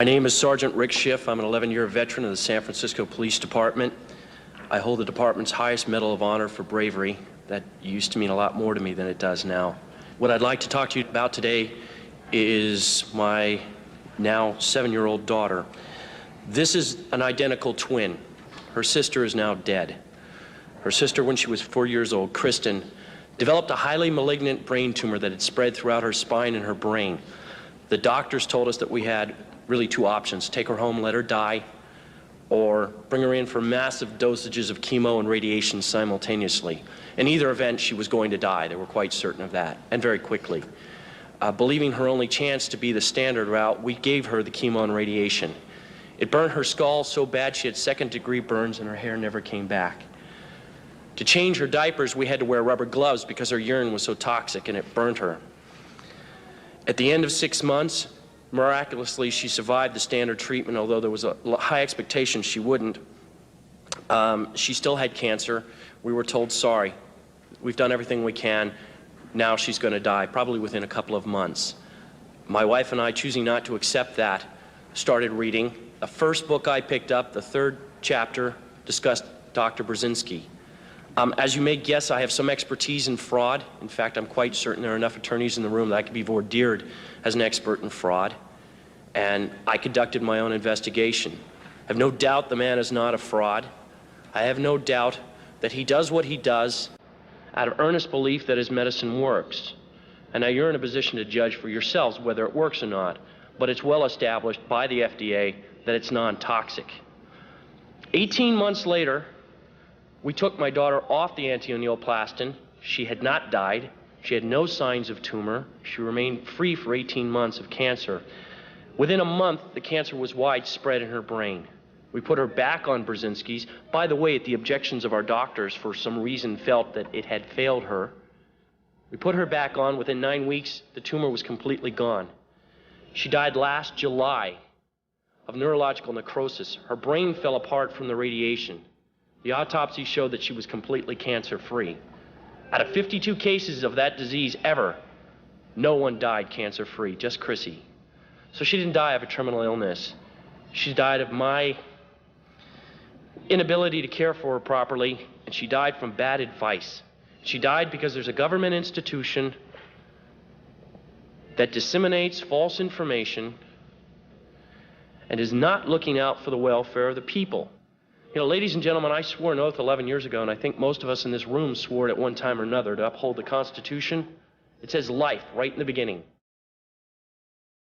My name is Sergeant Rick Schiff. I'm an 11-year veteran of the San Francisco Police Department. I hold the department's highest Medal of Honor for bravery. That used to mean a lot more to me than it does now. What I'd like to talk to you about today is my now 7-year-old daughter. This is an identical twin. Her sister is now dead. Her sister, when she was 4 years old, Kristen, developed a highly malignant brain tumor that had spread throughout her spine and her brain. The doctors told us that we had really two options: take her home, let her die, or bring her in for massive dosages of chemo and radiation simultaneously. In either event, she was going to die. They were quite certain of that, and very quickly. Believing her only chance to be the standard route, we gave her the chemo and radiation. It burned her skull so bad she had second-degree burns and her hair never came back. To change her diapers, we had to wear rubber gloves because her urine was so toxic and it burned her. At the end of 6 months, miraculously, she survived the standard treatment, although there was a high expectation she wouldn't. She still had cancer. We were told, sorry, we've done everything we can. Now she's going to die, probably within a couple of months. My wife and I, choosing not to accept that, started reading. The first book I picked up, the third chapter, discussed Dr. Brzezinski. As you may guess, I have some expertise in fraud. In fact, I'm quite certain there are enough attorneys in the room that I could be vordeered as an expert in fraud. And I conducted my own investigation. I have no doubt the man is not a fraud. I have no doubt that he does what he does out of earnest belief that his medicine works. And now you're in a position to judge for yourselves whether it works or not. But it's well established by the FDA that it's non-toxic. 18 months later, we took my daughter off the anti-neoplastin. She had not died. She had no signs of tumor. She remained free for 18 months of cancer. Within a month, the cancer was widespread in her brain. We put her back on Brzezinski's. By the way, at the objections of our doctors, for some reason felt that it had failed her. We put her back on. Within 9 weeks, the tumor was completely gone. She died last July of neurological necrosis. Her brain fell apart from the radiation. The autopsy showed that she was completely cancer-free. Out of 52 cases of that disease ever, no one died cancer-free, just Chrissy. So she didn't die of a terminal illness. She died of my inability to care for her properly, and she died from bad advice. She died because there's a government institution that disseminates false information and is not looking out for the welfare of the people. You know, ladies and gentlemen, I swore an oath 11 years ago, and I think most of us in this room swore it at one time or another, to uphold the Constitution. It says life right in the beginning.